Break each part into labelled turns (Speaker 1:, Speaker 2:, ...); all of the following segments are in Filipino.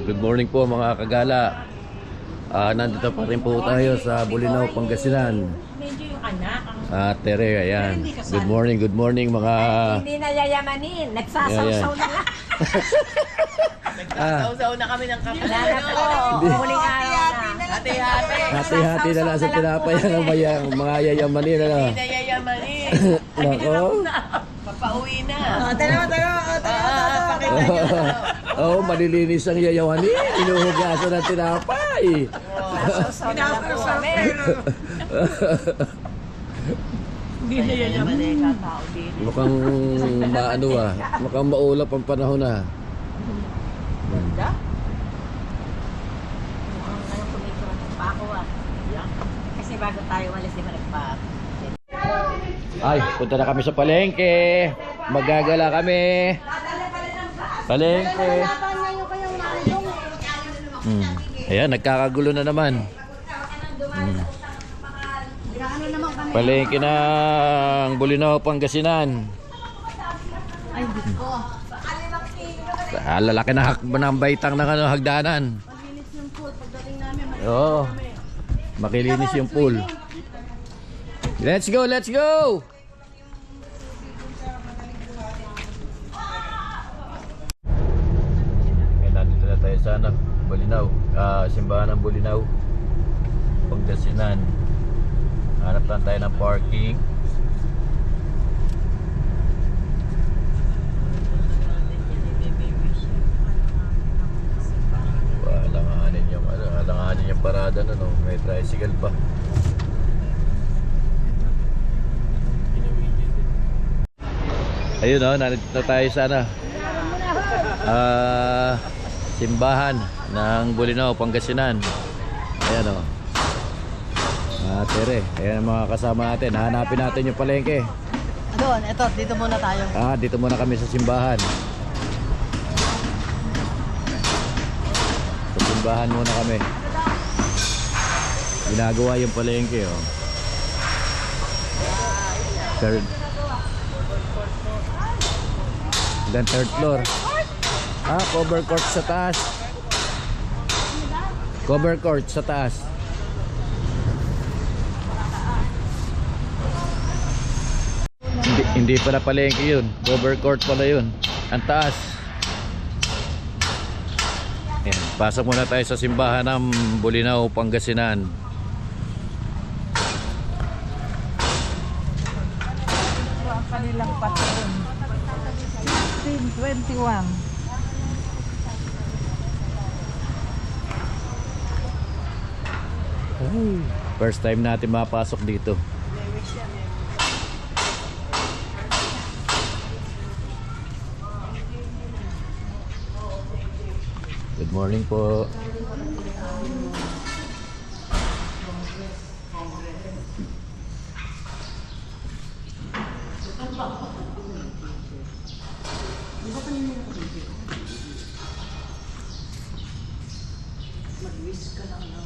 Speaker 1: Good morning po mga kagala. Nandito pa rin po tayo sa Bolinao, Pangasinan.
Speaker 2: Medyo yung anak.
Speaker 1: Tere, ayan. Good morning mga...
Speaker 2: Hindi na yayamanin. Nagsasawsaw na lang.
Speaker 3: Nagsasaw-saw na kami ng kape.
Speaker 2: Lala po. Muling araw na.
Speaker 3: Hati-hati.
Speaker 1: Hati-hati na lang sa tinapay ng mga yayamanin. Ano?
Speaker 3: Hindi na yayamanin.
Speaker 1: Nako.
Speaker 3: Papauwi na.
Speaker 1: Oh, malilinis ang yayamanin. Inuhugasan ng tinapay.
Speaker 2: Sawsaw na lang po kami.
Speaker 3: Hindi na yayamanin. Katao din.
Speaker 1: Mukhang maano mukhang maulap ang panahon na.
Speaker 3: Ganda.
Speaker 2: Mukhang ano kumikirot pa ako Kasi bago tayo walis, di ba nagpa...
Speaker 1: Ay, punta na kami sa palengke. Magagala kami. Palengke. Ayan, nagkakagulo na naman. Palengke ng Bolinao, Pangasinan.
Speaker 2: Ay, di ko.
Speaker 1: Lalaki na ng baitang ng hagdanan.
Speaker 2: Maglinis yung pool. Pagdating namin,
Speaker 1: Oo. Makilinis yung pool. Let's go, let's go! Nandito na tayo sa Bolinao. Simbahan ng Bolinao, Pangasinan. Hanap lang tayo ng parking. Alanganin yung parada no, may tricycle pa. Ayun nandito na tayo sa simbahan ng Bolinao, Pangasinan. Ayan Tere, ayan ang mga kasama natin. Hanapin natin yung palengke.
Speaker 3: Doon, dito muna tayo.
Speaker 1: Dito muna kami sa simbahan. Sa simbahan muna kami. Ginagawa yung palengke third floor. Cover court sa taas. Cover court sa taas. Hindi pala palengke yun. Cover court pala yun. Ang taas. Ayan, pasok muna tayo sa simbahan ng Bolinao, Pangasinan.
Speaker 2: ang kanilang patron. 1621.
Speaker 1: First time natin mapasok dito. Good morning po.
Speaker 3: Mag-wish ka lang na.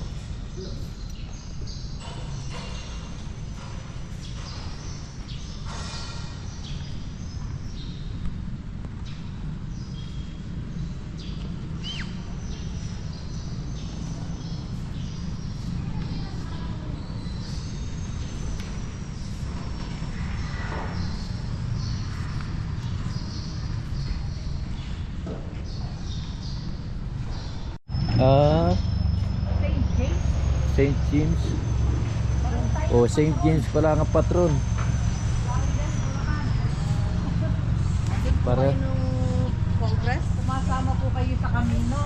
Speaker 1: St. James. St. James pala ang patron. Para
Speaker 2: Congress, sumasama po kayo sa Camino.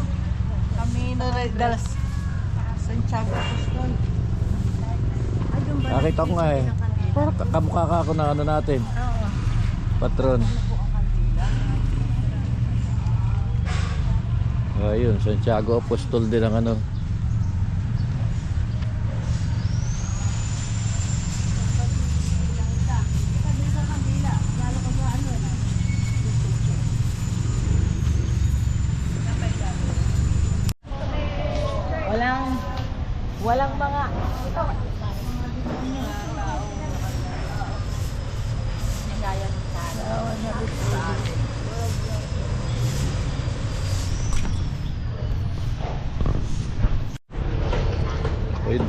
Speaker 2: Camino del Santiago Apostol.
Speaker 1: nakita ko nga Parang kamukha ka ako na natin.
Speaker 2: Oo.
Speaker 1: Patron. Ayun, Santiago Apostol din ang
Speaker 2: Walang mga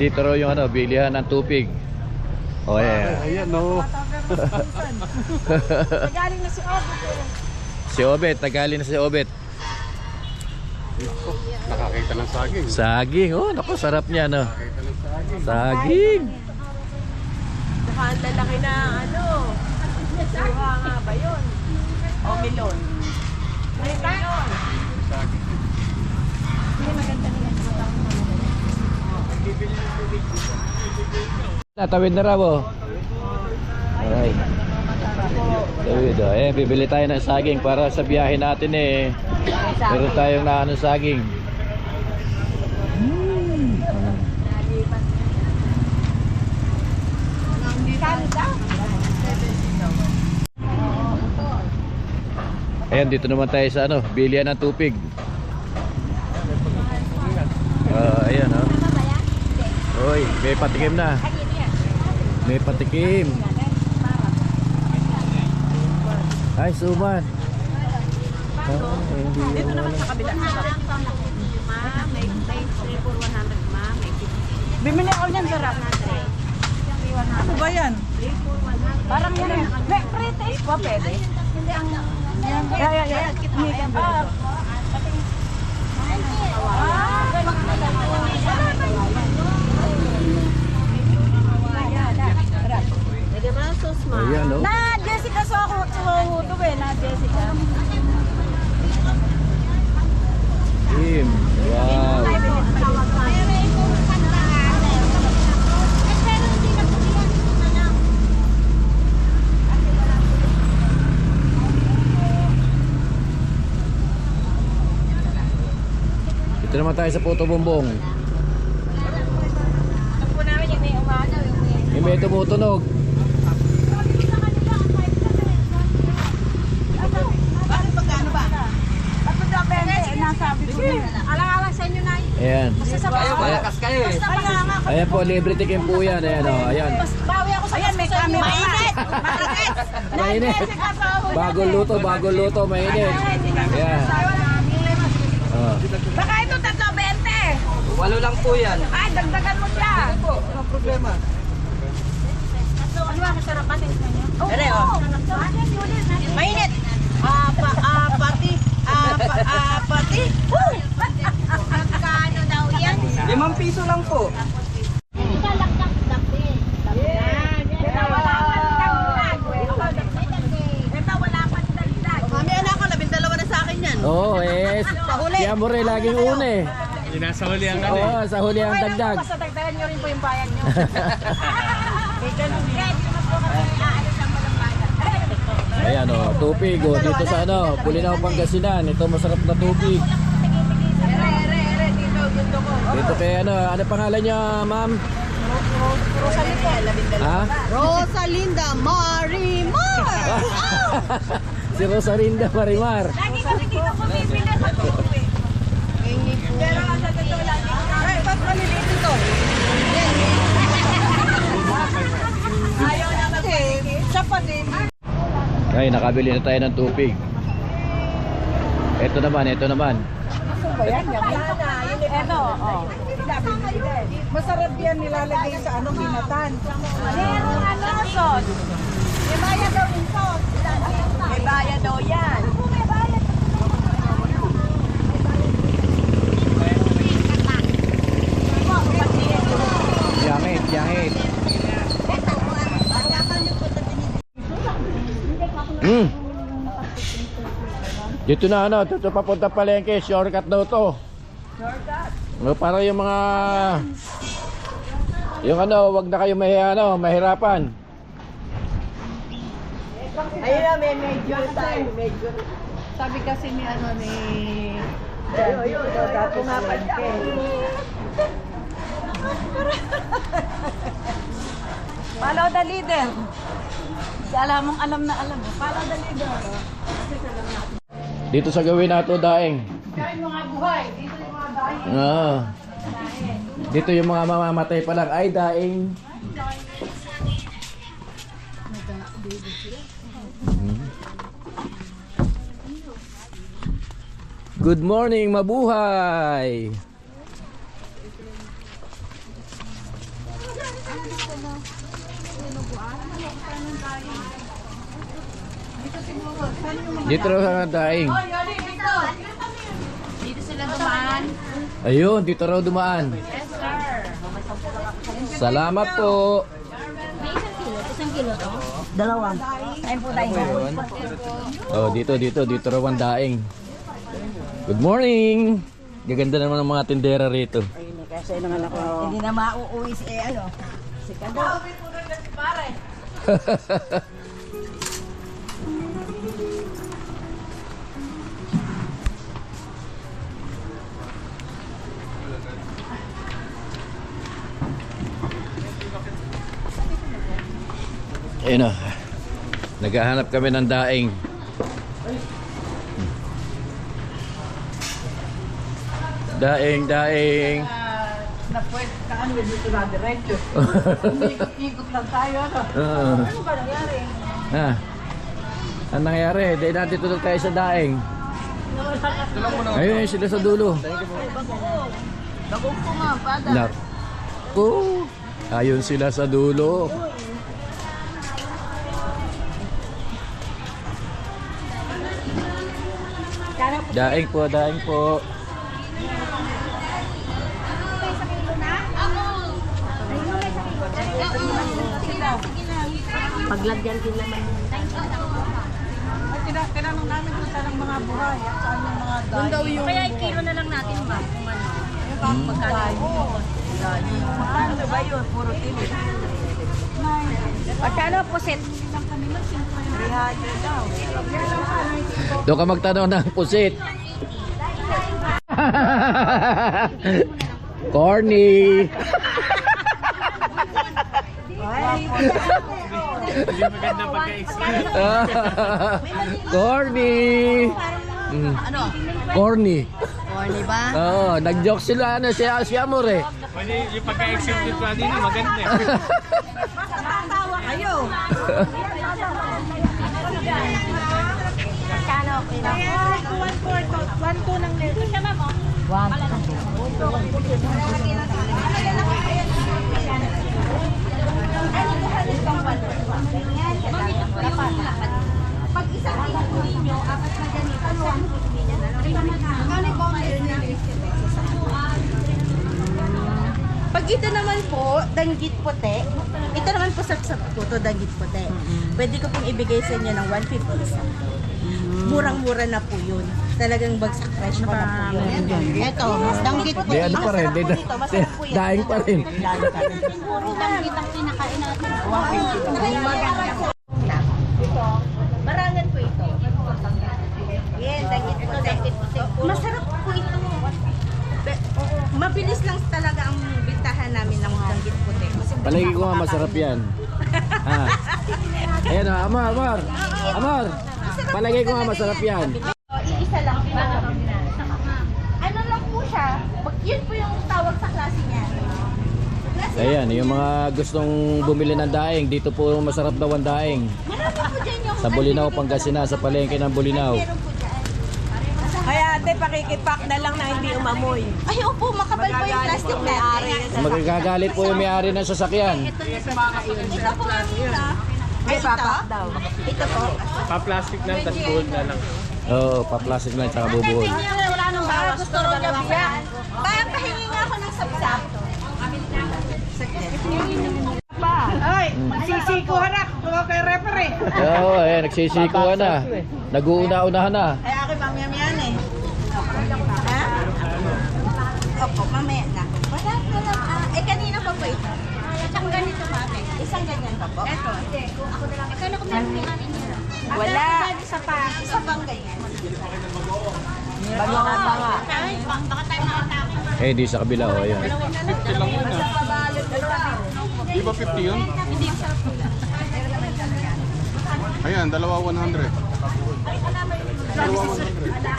Speaker 1: dito raw yung ano, bilihan ng tupig. Oh, yeah.
Speaker 4: Ayan, no.
Speaker 2: Nagaling na si Obo.
Speaker 1: Si Obet, tagali na si Obet.
Speaker 4: Nakakita ng saging.
Speaker 1: Saging, oh, naku, sarap niya, no?
Speaker 4: Nakakita ng saging.
Speaker 1: Saging.
Speaker 3: Saka ang lalaki na ano. Suha nga ba yun? O milon. Ay, milon.
Speaker 4: Saging.
Speaker 1: Natawid na raw, oh. Alright. Tawid, oh. Eh, bibili tayo ng saging para sa biyahe natin, eh. Meron tayong naano saging. Ayan, dito naman tayo sa ano, bilihan ng tupig. Ayan, oh. Hoy, may patikim na. May patikim. Ay, suman.
Speaker 3: Dito naman sa kabila. Ma, may 3 for 100, ma. Bimili ako niyan, sarap. Ano ba yan? Parang yan. May pre-taste pa, pwede. Yeah.
Speaker 1: Ayan, oh.
Speaker 2: Na Jessica so ako to na Jessica.
Speaker 1: Tim. Wow. Dito naman tayo sa Puto Bumbong.
Speaker 2: Ako namin yung may umaga yung
Speaker 1: May tumutunog.
Speaker 2: Bakit pagkano ba? Ako daw bente nasabi ko. Alang-alang sa inyo na.
Speaker 1: Ayan.
Speaker 2: Kayo malakas kayo eh.
Speaker 1: Ayan po, libre tikim po yan. Ayan, oh. Ayan.
Speaker 2: Bawi ako sa ayan, may camera. Mainit.
Speaker 1: Mainit. Bagong luto, mainit. Ayan. Oh.
Speaker 2: Baka ito 3.20.
Speaker 4: 8 lang po yan.
Speaker 2: Ay, dagdagan mo siya.
Speaker 4: Ano problema?
Speaker 2: Ano ba masarapan din sa inyo?
Speaker 3: Dere, oh.
Speaker 2: Mainit.
Speaker 3: Pati.
Speaker 2: Magkano daw yan?
Speaker 4: 5 piso lang po.
Speaker 3: Mami, anak ko, 12 na sa akin yan.
Speaker 1: Oo, eh. Si Amore laging una eh.
Speaker 4: Yung nasa huli ang
Speaker 1: Oo, sa huli ang dagdag.
Speaker 2: Basta dagdagan nyo rin po yung bayan nyo.
Speaker 1: Ayan, oh, tupig, oh. Dito sa ano, Bulinaw, Pangasinan. Ito masarap na tupig. Dito kay ano pangalan niya, ma'am? Ha?
Speaker 3: Rosalinda Marimar!
Speaker 1: Si Rosalinda Marimar.
Speaker 2: Lagi kami dito bumibili sa tubig. Pero sa totoo lang,
Speaker 3: Ay, ba't maliliit ito?
Speaker 2: ayaw na magpaligid.
Speaker 3: Siya pa din.
Speaker 1: Ay, nakabili na tayo ng tupig. Ito naman.
Speaker 3: Ito, oh. Masarap yan nilalagay sa ano, binatan.
Speaker 2: Merong ano, sos. May bayad daw yung sos.
Speaker 3: May bayad daw yan.
Speaker 2: May bayad.
Speaker 1: Yangit. Dito na ano, dito papunta palengke, shortcut daw to. Shortcut? Para yung mga wag na kayo mahirapan.
Speaker 3: Ayun na, may major tayo. Major. Sabi kasi ni Ayun, dato nga pa
Speaker 2: Follow the leader. Alam na alam mo. Follow the leader.
Speaker 1: Dito sa gawin nato daing.
Speaker 2: Kain mga buhay. Dito yung mga dahi.
Speaker 1: Oo. Dito yung mga mamamatay pa lang ay daing. Good morning, mabuhay. Dito raw sa daing.
Speaker 3: Dito sila dumaan.
Speaker 1: Ayun, dito raw dumaan.
Speaker 3: Yes, sir.
Speaker 1: Salamat po.
Speaker 3: May isang kilo to?
Speaker 2: Dalawang. Ayun po tayo.
Speaker 1: Oh, dito raw ang daing. Good morning. Gaganda naman ng mga tindera rito.
Speaker 2: Kasi naman ako. Hindi na mauuwi si si Kado.
Speaker 1: Ayun o. Naghahanap kami ng daing. Daing.
Speaker 2: Na pwede ka ano dito na diretso. Ikot lang tayo. Ano ba nangyari?
Speaker 1: Anong nangyari? Dahil natin tulog tayo sa daing. Ayun sila sa dulo.
Speaker 2: Bagong po nga, pada.
Speaker 1: Naku. Ayun sila sa dulo. Daing po.
Speaker 3: Paglagyan din naman.
Speaker 2: Tinanong namin kung saan ang mga buhay at saan yung mga dahi.
Speaker 3: Kaya i-kilo na lang natin ba? Kung ano.
Speaker 2: Magkano? Magkano ba yun? Puro tilo.
Speaker 3: Magkano po set?
Speaker 2: 300 daw.
Speaker 1: Doon ka magtanong ng pusit. Corny.
Speaker 4: Hindi maganda pagka-explain.
Speaker 1: Corny.
Speaker 3: Ano?
Speaker 1: Corny.
Speaker 3: Corny ba?
Speaker 1: Oo, nag-joke sila si Amor eh.
Speaker 4: Pwede yung pagka-explain dito din maganda eh.
Speaker 2: Tatawa kayo.
Speaker 3: Magkano? 1-4 ng leso siya ma'am. 1. Pag isang kilo po ninyo, apat na ganito, saan po ninyo? Pag ito naman po, danggit puti. Ito naman po sa po to danggit puti. Pwede ko pong ibigay sa inyo ng 150 isa. Murang-mura na po yun. Talagang bagsak fresh pa na po yun. Ito, danggit puti.
Speaker 1: Di ano pa rin,
Speaker 3: Masarap po dito, masarap po yan.
Speaker 1: daing pa rin.
Speaker 3: Puro danggit ang kinakain natin. 150. Ito, marangan po ito. Yan, danggit puti. Masarap po ito. Mabilis lang talaga ang bintahan namin ng danggit puti.
Speaker 1: Palagi ko nga masarap yan. Ayan o, Amor. Palagi ko nga masarap yan.
Speaker 3: Iisa lang. Ano lang po siya, yun po yung tawag sa klase niya.
Speaker 1: Ayan, yung mga gustong bumili ng daing, dito po masarap daw ang daing.
Speaker 3: Marami po dyan yung...
Speaker 1: Sa Bulinaw, Pangasinan, sa palengke ng Bulinaw.
Speaker 3: Meron po dyan.
Speaker 2: Kaya ate, pakikipak na lang na hindi umamoy.
Speaker 3: Ay, opo, makapal po yung plastic natin.
Speaker 1: Magagagalit po yung may-ari ng sasakyan.
Speaker 3: Ito po ang ito.
Speaker 2: Ay, papak daw.
Speaker 3: Ito po.
Speaker 4: Pa-plastic lang, tas gold na lang.
Speaker 1: Oo, pa-plastic lang tsaka bubuhol.
Speaker 3: Wala nang bawas. Gusto rin niya biyak. Parang pahingi nga ako ng sapsap.
Speaker 2: Ay, sisikuhan na. Tuwa kay referee.
Speaker 1: Oo, ayan, nagsisikuhan na. Nag-uuna-unahan na.
Speaker 2: Ay, ako'y mamiyamiyan eh. Ha?
Speaker 3: Opo, mamaya na. Wala na lang. Kanina pa po ito. Isang ganito mami. Isang ganyan pa po. Ito. Ako na lang. Kala ko meron yung namin nila.
Speaker 2: Wala.
Speaker 3: Isa pa. Isa pang ganyan.
Speaker 2: Banga.
Speaker 3: Ay, baka tayo nakatapos.
Speaker 1: Eh, di sa kabila, o, ayan.
Speaker 4: 50 lang yun ah. Di ba 50 yun?
Speaker 3: Hindi yung sarap nila.
Speaker 5: Ayan, dalawa 100.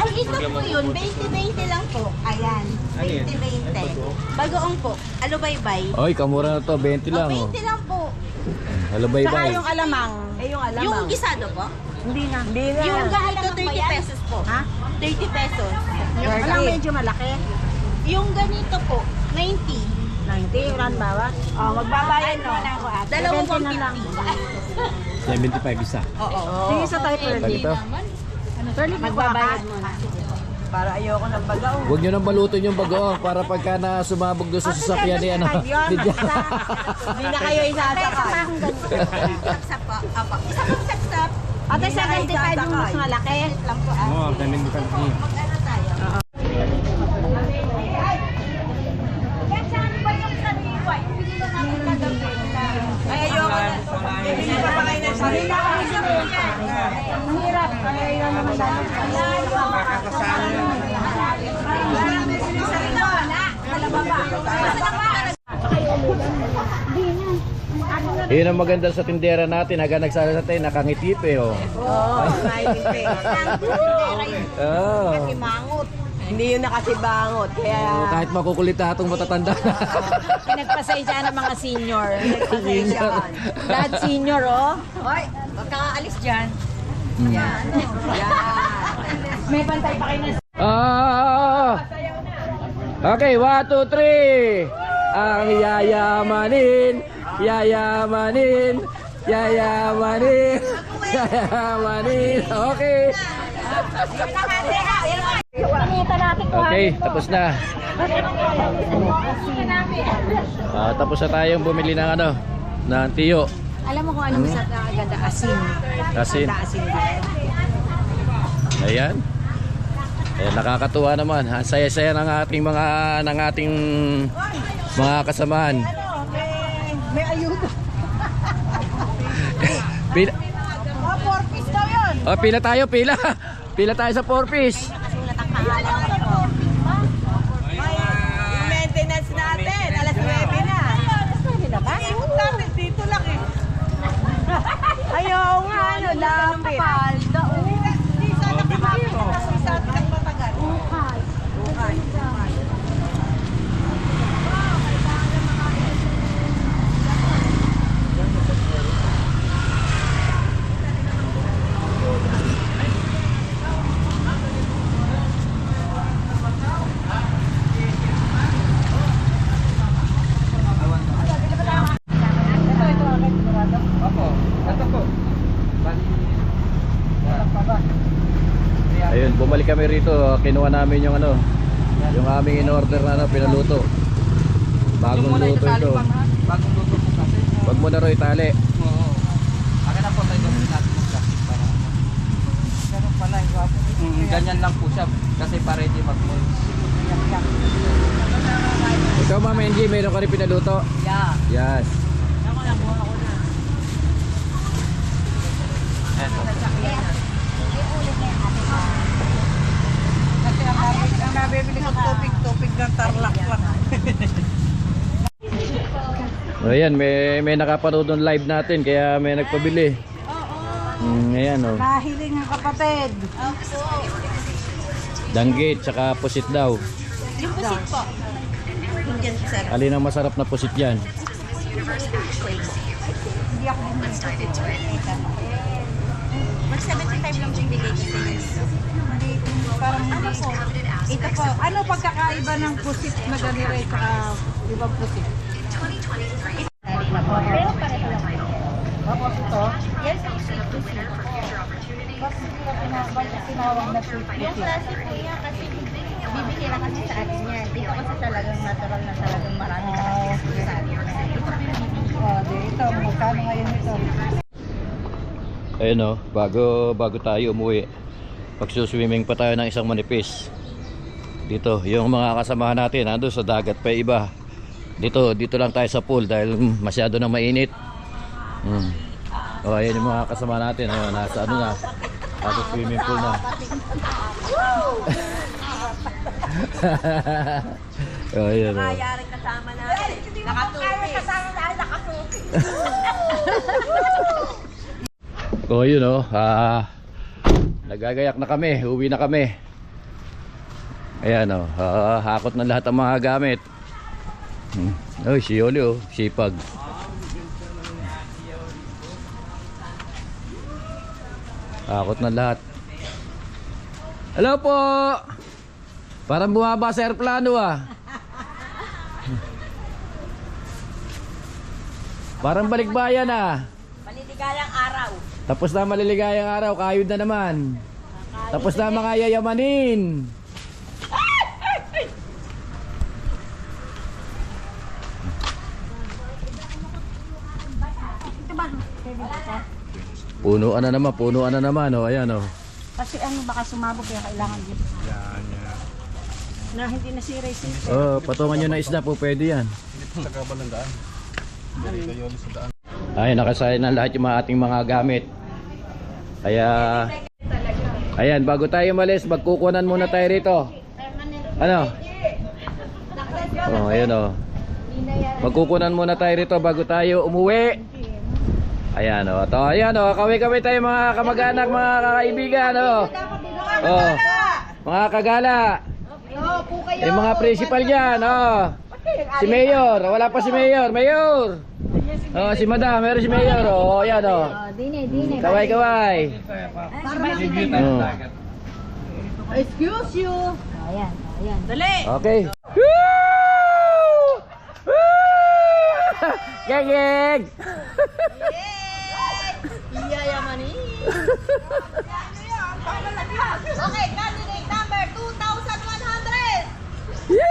Speaker 3: Ay, ito po yun. 20-20 lang po. Ayan. 20-20. Bagoong po. Alubaybay.
Speaker 1: Oy, kamura na to, 20 lang,
Speaker 3: Oh,
Speaker 1: o.
Speaker 3: 20 lang po.
Speaker 1: Halo,
Speaker 2: Saka
Speaker 1: bye-bye.
Speaker 2: yung alamang. Yung alamang.
Speaker 3: Yung gisado po?
Speaker 2: Hindi na. Hindi na.
Speaker 3: Yung ganito 30 pesos po. Ha? 30 pesos.
Speaker 2: Walang medyo malaki.
Speaker 3: Yung ganito po, 90.
Speaker 2: 90, run bawat. Oh, magbabayad mo na ako ate.
Speaker 3: Dalawang
Speaker 2: 70 na lang.
Speaker 3: 150.
Speaker 1: 75 isa.
Speaker 3: Sige sa tayo per
Speaker 1: Dito.
Speaker 3: Magbabayad muna.
Speaker 2: Para ayoko ng bagaw.
Speaker 1: Huwag nyo nang balutin yung bagoong para pagka na sumabog doon sa sasakyan ni ano.
Speaker 2: Hindi na kayo isasakay.
Speaker 3: Ate, 75 yung mas malaki. Lang po.
Speaker 1: Oo, 75.
Speaker 2: Ay, ayoko na. Hindi pa pa kayo ng sarili.
Speaker 3: Mahirap. Kaya yun naman
Speaker 1: Yun ang maganda sa tindera natin. Haga nagsalatay, nakangitip eh. Oh.
Speaker 2: Oo, smiling face.
Speaker 1: Oh.
Speaker 2: Mangot. Hindi yun nakasibangot. Kaya...
Speaker 1: Oh, kahit makukulit na itong matatanda.
Speaker 3: Pinagpasensya ng mga senior.
Speaker 2: Nagpasensyahan.
Speaker 3: Dad senior, oh.
Speaker 2: Hoy, huwag kang aalis dyan.
Speaker 1: Yan.
Speaker 3: May bantay pa kayo na.
Speaker 1: Okay, 1, 2, 3. Ang yayamanin, yayamanin, yayamanin, yayamanin. Okay.
Speaker 3: Pinita natin ko.
Speaker 1: Okay, tapos na. Tapos na tayong bumili ng ano, ng tiyo.
Speaker 3: Alam mo kung ano masarap na agad asin.
Speaker 1: Asin.
Speaker 3: Asin.
Speaker 1: Ayan. Eh, nakakatuwa naman. Ang saya-saya ng ating mga kasamahan.
Speaker 2: May ayuda.
Speaker 1: Pila,
Speaker 2: 4 piece daw yun.
Speaker 1: oh, pila tayo, pila. Pila tayo sa 4 piece.
Speaker 3: Nakasulat ang pangalan.
Speaker 2: Yung maintenance natin, alas 9 na.
Speaker 3: Alas 9 na ba?
Speaker 2: Dati dito lang eh. Ayaw nga, ano, lapit. Hindi sana kapapit. Kasi sa atin ang matagal.
Speaker 3: Ukay.
Speaker 2: Okay.
Speaker 1: Ayun, bumalik kami rito. Kinuha namin yung ano, yung aming in-order na ano, pinaluto. Bagong luto ito.
Speaker 5: Bagong luto po kasi.
Speaker 1: Wag mo na ro itali.
Speaker 5: Oo. Akin na po tayo gawin natin ng plastic para.
Speaker 2: Ganun pala, gwapo.
Speaker 5: Ganyan lang po siya kasi para hindi mag-mold.
Speaker 1: Ikaw Mama NG, meron ka rin pinaluto?
Speaker 2: Yeah.
Speaker 1: Yes.
Speaker 2: Ako na, buha ako na.
Speaker 5: Eto.
Speaker 2: Kasi ang nabibili ko tupig ng tarlac lang.
Speaker 1: Ayan, may nakapanood ng live natin kaya may nagpabili. Ayan oh.
Speaker 2: Kahiling ang kapatid.
Speaker 1: Danggit tsaka pusit daw.
Speaker 3: Yung pusit po. Indian sir.
Speaker 1: Alin ang masarap na pusit yan?
Speaker 2: Hindi ako
Speaker 3: Mag 75 lang yung bigay ko sa inyo.
Speaker 2: parang hindi po. Ito po, ano pagkakaiba ng pusit na ganito at ibang pusit?
Speaker 3: Pero pareho lang.
Speaker 2: Tapos ito,
Speaker 3: Yes, ang sweet pusit.
Speaker 2: bakit nila tinawag na sweet
Speaker 3: Yung
Speaker 2: pusit?
Speaker 3: klase po yan kasi bibihira kasi sa atin yan. Dito kasi talagang natural na talagang marami kasi sa atin.
Speaker 2: Ito, magkano ngayon ito?
Speaker 1: Ayun oh, bago tayo umuwi. Pagsuswimming pa tayo ng isang manipis. Dito, yung mga kasamahan natin nandun sa dagat pa iba. Dito lang tayo sa pool dahil masyado nang mainit. Oh, ayun yung mga kasama natin. Ayun, nasa ano na. Nasa swimming pool na. Oh, ayun oh.
Speaker 2: Kayari kasama natin. Nakatupis. Kasama natin, nakatupis.
Speaker 1: Oh, yun oh. Nagagayak na kami. Uwi na kami. Ayan oh. Hakot na lahat ang mga gamit. Oh, si Yoli oh. Sipag. Hakot na lahat. Hello po. Parang bumaba sa airplano ah. Parang balikbayan ah.
Speaker 3: Maligayang araw.
Speaker 1: Tapos na maliligayang araw, kayod na naman. Tapos na mga yayamanin.
Speaker 3: Ito ba?
Speaker 1: Punuan na naman, oh, ayan, oh.
Speaker 3: Kasi ano, baka sumabog kaya kailangan dito. Na hindi nasira yung sito.
Speaker 1: Oh, patungan nyo na isda po, pwede yan. Ay, nakasaya na lahat yung mga ating mga gamit. Kaya, ayan, bago tayo malis, magkukunan muna tayo rito. Ano? Oh, ayan, oh. Magkukunan muna tayo rito bago tayo umuwi. Ayan, oh. To, ayan, oh. Kaway-kaway tayo mga kamag-anak, mga kakaibigan, oh. Oh, mga kagala. Yung mga principal dyan, oh. Si Mayor, wala pa si Mayor. Mayor. Oh, si Madam, meron si Mayor, oh. Ayan, oh.
Speaker 3: Dine.
Speaker 1: Kaway-kaway. Oh.
Speaker 3: Excuse you. Ayan. Dali.
Speaker 1: Okay. Woo! Woo! Geng!
Speaker 3: Yayamanin. Okay, candidate number 2,100.
Speaker 1: Yay!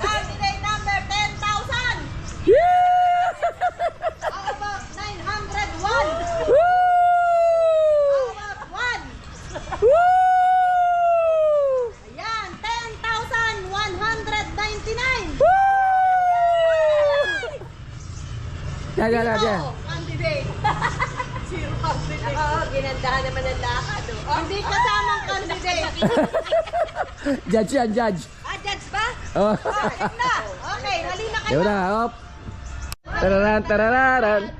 Speaker 3: Candidate number 10,000.
Speaker 1: Yeah!
Speaker 3: How about 901?
Speaker 1: Woo!
Speaker 3: How about 1?
Speaker 1: Woo!
Speaker 3: Ayan, 10,199.
Speaker 1: Woo! Yan.
Speaker 3: Oh, candidate. Zero candidate. Oo, ginandahan naman ang lakad. Oh. Hindi kasamang candidate.
Speaker 1: Judge yan, judge.
Speaker 3: Judge ba?
Speaker 1: Oh.
Speaker 3: Ayun na. Okay, hali na kayo.
Speaker 1: Yun na, hop. Tararan.
Speaker 3: Tararan.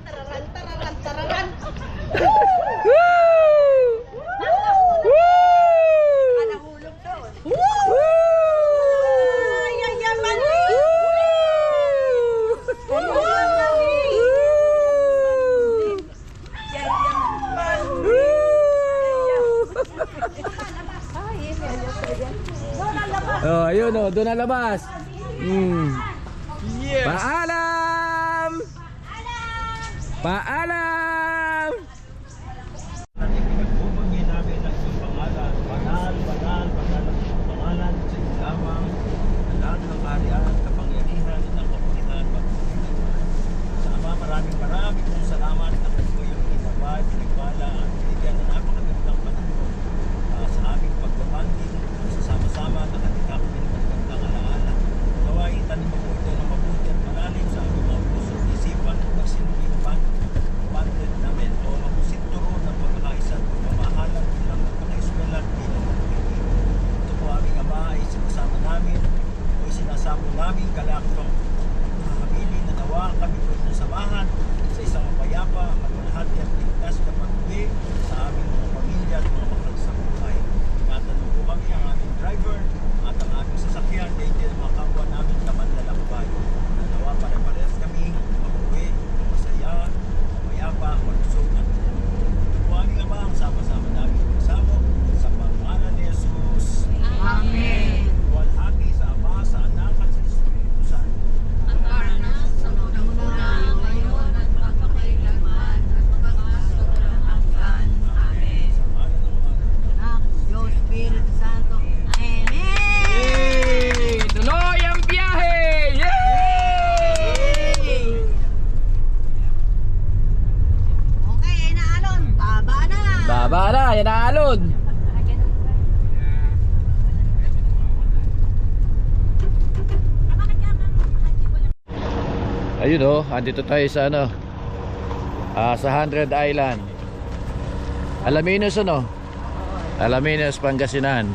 Speaker 1: Woo! Woo!
Speaker 3: Nahulog doon.
Speaker 1: Woo!
Speaker 3: Yayamanin.
Speaker 1: Oh, ayun, oh, doon na labas. Yes. Paalam! Paalam!
Speaker 5: Pinagbubagay namin ang iyong pangalan. Banal ang pangalan sa iyong lamang. Ang lahat ng kaharian, kapangyarihan, at kapulitan, pagpulitan. Sa Ama, maraming pong salamat na kung iyong inabay, pinagpala, at binigyan na napakagandang panahon sa aming pagbabanding, sasama-sama na kanila kami ng magandang alaala. Naway, tanim mo po ito ng mabuti at malalim sa aming mga puso at isipan at magsinuling banded namin o magkusinturo ng pagkakaisa at pagmamahalan bilang magkakaiswela at bilang magkakaibigan. Ito po aming Ama ay sinasama namin o sinasamo namin kalakitong makakabili na nawa kami po ng samahan sa isang mapayapa, maluwalhati at ligtas na pag-uwi sa aming mga pamilya at mga mahal sa buhay. Tinatanong po kami ang aming driver at ang aming sasakyan kaya hindi ang mga kapwa namin na manlalakbay. Nawa pare-parehas kami mag-uwi, masaya, mayapa, malusog at ito po aming Ama ang sama-sama namin magsamo sa pangalan ni Jesus.
Speaker 3: Amen.
Speaker 5: Walhati sa Ama, sa Anak at sa Espiritu Santo. Sa pangalan ng mga
Speaker 3: Diyos, Espiritu Santo. Amen.
Speaker 1: Yay! Tuloy ang biyahe! Yay!
Speaker 3: Okay, naalon. Baba na.
Speaker 1: Baba na, yan na alon. Ayun, oh, andito tayo sa ano, sa 100 Island. Alaminos, ano? Alaminos, Pangasinan.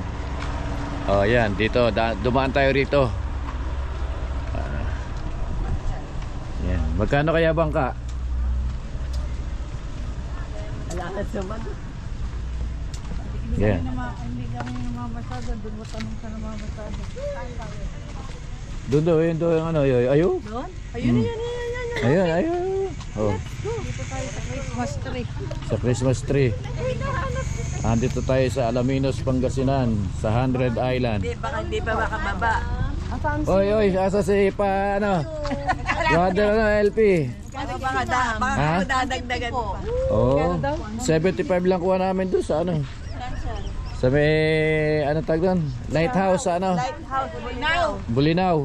Speaker 1: Oh, yan, dito, dumaan tayo rito. Yan, magkano kaya bangka?
Speaker 2: Wala sa man.
Speaker 1: Yan.
Speaker 2: Hindi kami namamasyado. Doon mo tanong sa namamasyado.
Speaker 1: Doon daw, yun daw yung ano, ayo.
Speaker 2: Doon? Ayun, yan.
Speaker 1: Ayun. Oh,
Speaker 2: Dito tayo sa Christmas tree.
Speaker 1: sa Christmas tree. Andito tayo sa Alaminos, Pangasinan, sa 100 Island.
Speaker 2: Baka hindi pa makababa.
Speaker 1: Oy, asa si pa ano? 200 ano, LP. Ha?
Speaker 3: Dadagdagan pa.
Speaker 1: Oo. 75 lang kuha namin doon sa ano. Sa may, ano tag doon? Lighthouse sa ano?
Speaker 3: Lighthouse, now.
Speaker 1: Bulinaw.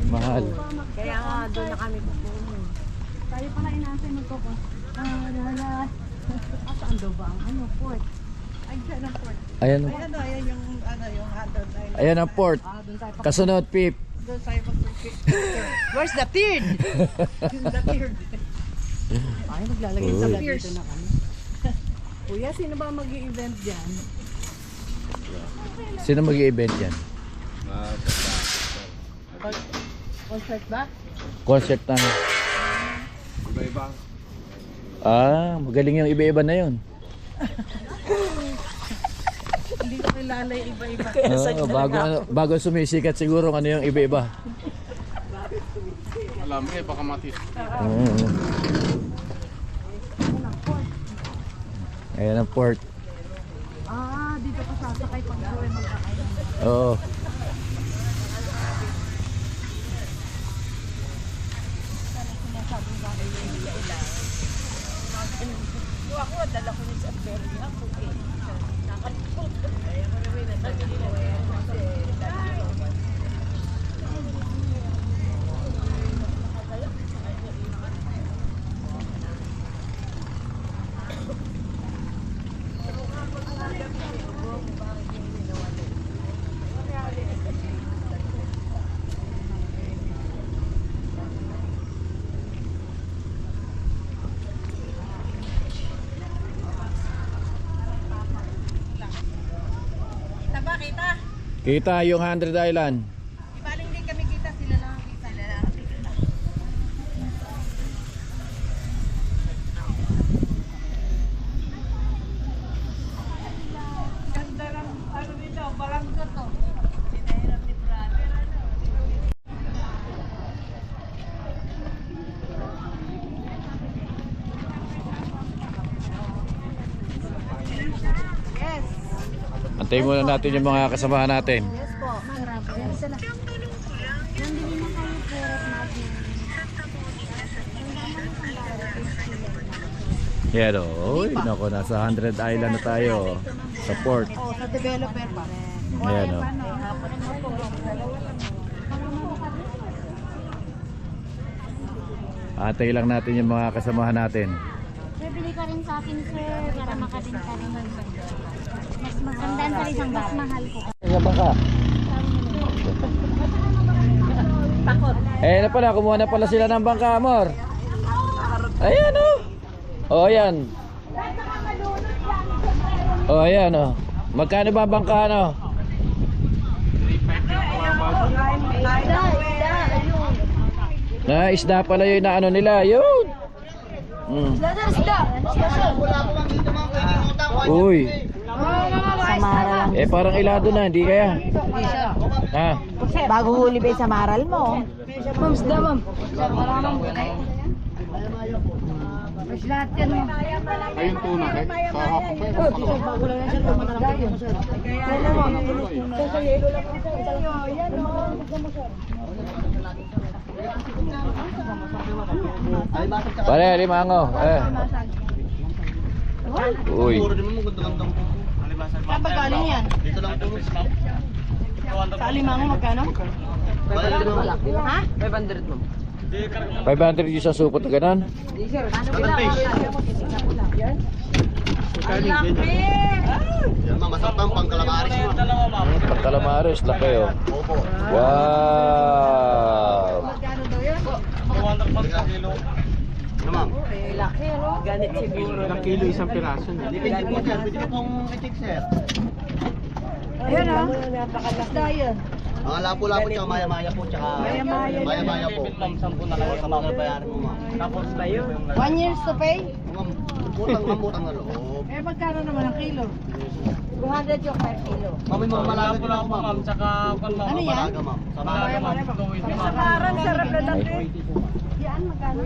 Speaker 1: Mahal.
Speaker 3: Kaya nga doon na kami pupunta.
Speaker 4: Tayo pala inaantay magkoko. Saan daw ba ang ano, port? Ay, saan ang port?
Speaker 1: Ayan.
Speaker 2: Ayan yung hotdog.
Speaker 1: Ayan ang port. Kasunod, Pip.
Speaker 2: Doon tayo
Speaker 3: Where's the beard?
Speaker 4: Ay, maglalagay sa
Speaker 1: Uy.
Speaker 4: dito na kami. Kuya, sino ba mag-i-event dyan?
Speaker 1: Sino mag-i-event yan?
Speaker 4: Concert ba?
Speaker 1: Concert na.
Speaker 5: Iba-iba.
Speaker 1: Ah, magaling yung iba-iba na yun.
Speaker 4: Hindi ko kilala yung iba-iba.
Speaker 1: Bago sumisikat siguro ano yung iba-iba.
Speaker 5: Alam eh, baka mati.
Speaker 1: Ayan ang port.
Speaker 4: Ah, dito ka sasakay pag uwi magkakain.
Speaker 1: Oo.
Speaker 3: Ako, dala ko ni sa Berry. Ako,
Speaker 1: Kita yung 100 Island.
Speaker 3: Ibaling din kami kita, sila lang ang kita. Sila lang ang kita.
Speaker 2: Ganda lang, ano dito, baranggot to.
Speaker 3: Sinahirap ni brother. Yes.
Speaker 1: Antayin muna natin yung mga kasamahan natin.
Speaker 4: Yes po. Marami. Yan sila. Nandili na kami pera natin.
Speaker 1: Yan o. Uy, naku, nasa 100 Island na tayo. Sa port.
Speaker 4: Oh, sa developer pa rin.
Speaker 1: Ayan o. Antay lang natin yung mga kasamahan natin.
Speaker 6: Bibili ka rin sa akin, sir, para makabenta rin. Mas magandaan sa isang mas mahal ko.
Speaker 1: Sa bangka. Eh na pala, kumuha na pala sila ng bangka, amor. Ayan o. O, ayan. O, ayan o. Magkano ba ang bangka, ano? Na isda pala yun na ano nila, yun. Uy.
Speaker 3: Samaral.
Speaker 1: Eh parang ilado na, hindi kaya. Ha?
Speaker 3: Bago huli ba yung samaral mo?
Speaker 4: Ma'am, sida ma'am. Mas lahat yan ma'am.
Speaker 5: Ayun tuna eh. Sa hapon pa yun.
Speaker 4: Bago lang yan siya, tumatanda yun. Kaya ma'am, sa yelo lang po sir. Yan ma'am.
Speaker 1: Pare, limango. Eh. Uy.
Speaker 4: Saan ba galing yan?
Speaker 5: Dito lang po.
Speaker 4: Sa Alimango magkano? Ha?
Speaker 1: 500 yung sa supot na ganon.
Speaker 5: Yan ma'am, masarap pang kalamaris mo.
Speaker 1: Pagkalamares, laki oh. Wow.
Speaker 4: Magkano daw yan?
Speaker 5: Ano ma'am?
Speaker 3: Laki, no? Ganit siguro.
Speaker 5: Ilang kilo isang piraso niya? Depende po dyan. Pwede ka pong itik sir.
Speaker 4: Ayan ah. Isda yan.
Speaker 5: Mga lapo-lapo tsaka maya-maya po tsaka maya-maya po. Sampu na kayo sa mga bayaran mo ma'am. Tapos ba yun?
Speaker 4: 1 years to pay?
Speaker 5: Ma'am, utang na loob.
Speaker 4: Eh magkano naman ang kilo?
Speaker 3: 200 yung per kilo.
Speaker 5: Ma'am, may mga malaga din ako ma'am. Tsaka
Speaker 4: Ano yan?
Speaker 5: malaga ma'am. Sa malaga ma'am.
Speaker 3: Samaran, sarap na dati.
Speaker 4: Yan magkano?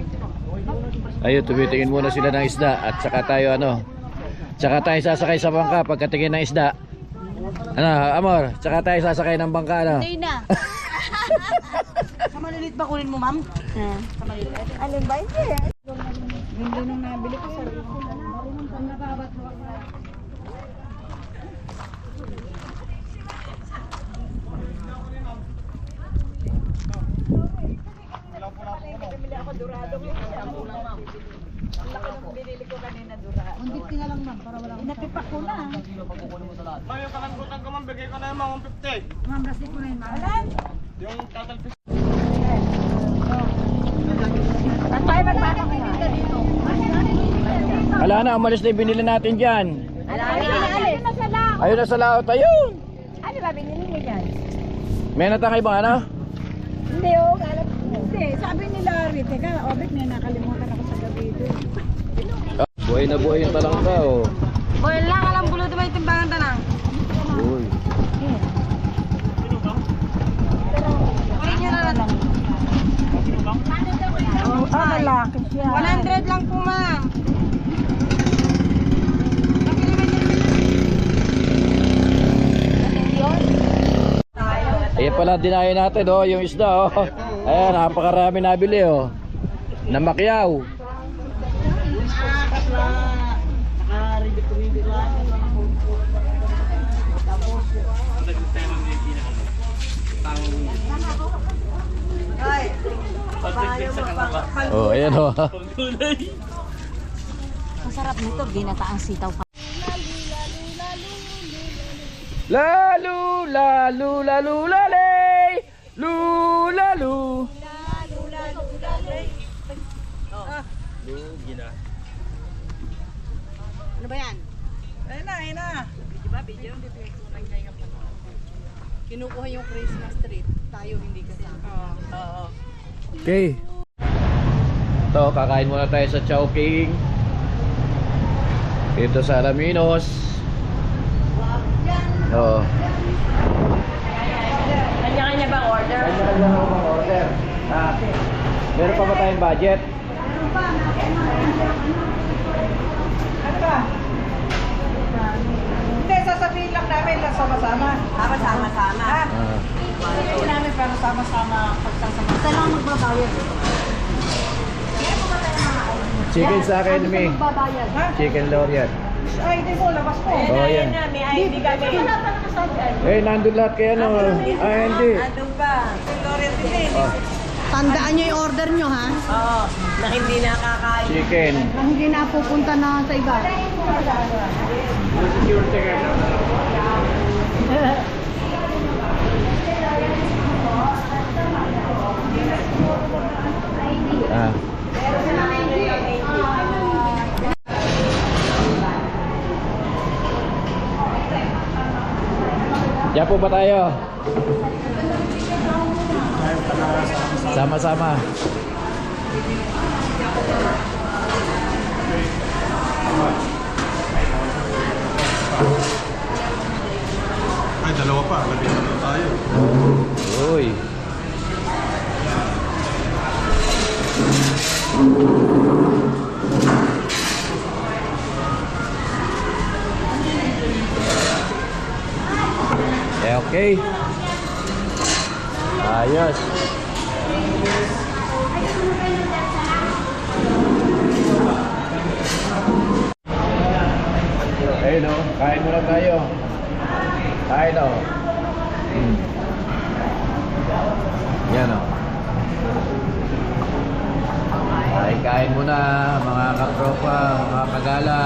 Speaker 1: Ayun, tumitingin muna sila ng isda at saka tayo ano. Tsaka tayo sasakay sa bangka pagkatingin ng isda. Ano, amor? Tsaka tayo sasakay ng bangka ano.
Speaker 6: Hindi na.
Speaker 4: Sa maliliit ba kunin mo, ma'am? Sa maliliit.
Speaker 3: Alin ba? Hindi.
Speaker 4: Hindi nung nabili ko sa Hindi nga lang, ma'am, para wala. Inapipak ko na.
Speaker 5: Ma'am, yung kalangkutan ko ma'am, bigay ko na yung mga 150.
Speaker 4: Ma'am, rasi ko na yun, ma'am.
Speaker 5: Yung tatalpis.
Speaker 3: Ang tayo magpapakita dito.
Speaker 1: Wala na, umalis na yung binili natin dyan.
Speaker 3: Ayun na sa lang.
Speaker 1: Ayun na sa laot, ayun.
Speaker 3: Ano ba binili niyo dyan?
Speaker 1: May natangay bang ano?
Speaker 3: Hindi oh, alam ko.
Speaker 4: Hindi, sabi nila, teka, Obek, may nakalimutan ako sa gabi ito.
Speaker 1: Buhay na buhay yung talangka, oh.
Speaker 3: Boy lang, alam bulod ba yung timbangan tanang?
Speaker 1: Uy.
Speaker 3: Kunin nyo na lang.
Speaker 4: Lalaki siya.
Speaker 3: 100 lang po ma'am.
Speaker 1: Ayan pala dinayo natin, oh, yung isda, oh. Ayan, napakarami nabili, oh. Na Macquiao. Oh, ayan, oh.
Speaker 3: Ang sarap nito, ginataang sitaw pa.
Speaker 1: Lalu, lalu, lalu, lalay. Lulalu.
Speaker 3: Ano ba yan?
Speaker 4: Ayun na, ayun na.
Speaker 3: Diba video? Kinukuha yung Christmas tree. Tayo hindi kasama. Oo.
Speaker 1: Okay. Ito, kakain muna tayo sa Chowking. Dito sa Alaminos. Oo.
Speaker 3: Kanya-kanya bang order?
Speaker 1: Kanya-kanya ako bang order? Ah, meron pa ba tayong budget?
Speaker 4: Ano ba? Hindi, sasabihin lang namin lang sama-sama.
Speaker 3: Sama-sama.
Speaker 4: Ha?
Speaker 1: Ah.
Speaker 4: Sasabihin namin pero sama-sama pagsasama.
Speaker 3: Isa lang magbabayad.
Speaker 1: Chicken sa akin, Mi.
Speaker 3: Magbabayad.
Speaker 4: Ha?
Speaker 1: Chicken Lorian.
Speaker 4: Ay, hindi mo, labas ko.
Speaker 1: Oh, yan.
Speaker 3: May ID kami. Wala pa nakasabi.
Speaker 1: Eh, nandun lahat kaya no. Ah, hindi.
Speaker 3: Andun pa.
Speaker 1: Ah,
Speaker 3: Tandaan nyo yung order nyo ha? Oo. Na hindi nakakain.
Speaker 1: chicken.
Speaker 3: Hindi na pupunta na sa iba.
Speaker 1: Ah. Diyan po ba tayo? Sama-sama.
Speaker 5: Ay, dalawa pa. Labing na tayo.
Speaker 1: Uy. Okay. Ayos. Ayun o, kain muna tayo. Kain o. Yan o. Kain muna mga katropa, mga kagala.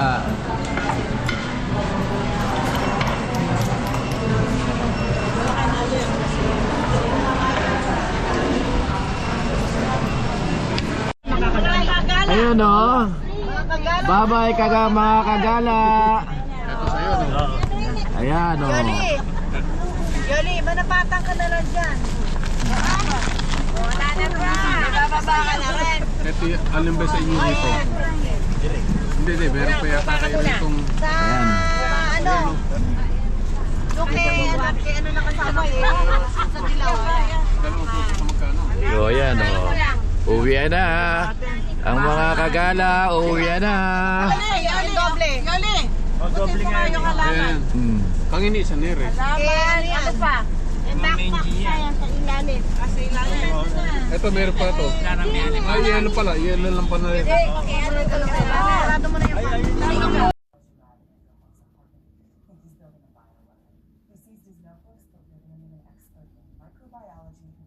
Speaker 1: Ayun o. Bye-bye mga kagala. Ayan o.
Speaker 3: Yoli, manapatang ka na lang dyan. Wala na ba? Bababa ka na rin.
Speaker 5: Ito, alin ba sa inyo dito? Hindi, meron pa yata kayo itong...
Speaker 3: Sa ano? Ano na kasama eh? Sa dilaw.
Speaker 5: Dalawang puso sa magkano?
Speaker 1: So ayan o. Uwi na. Ang mga kagala, uwi na.
Speaker 3: Yoli, doble. Yoli.
Speaker 5: O, doble nga yun. Ayan.
Speaker 1: Hmm.
Speaker 5: Kangini sa nere.
Speaker 3: Ano pa? Yung backpack sa ilalim.
Speaker 7: Ito, meron pa ito. Ay, yellow pala. Yellow lang pala rin.
Speaker 3: Sarado mo na yung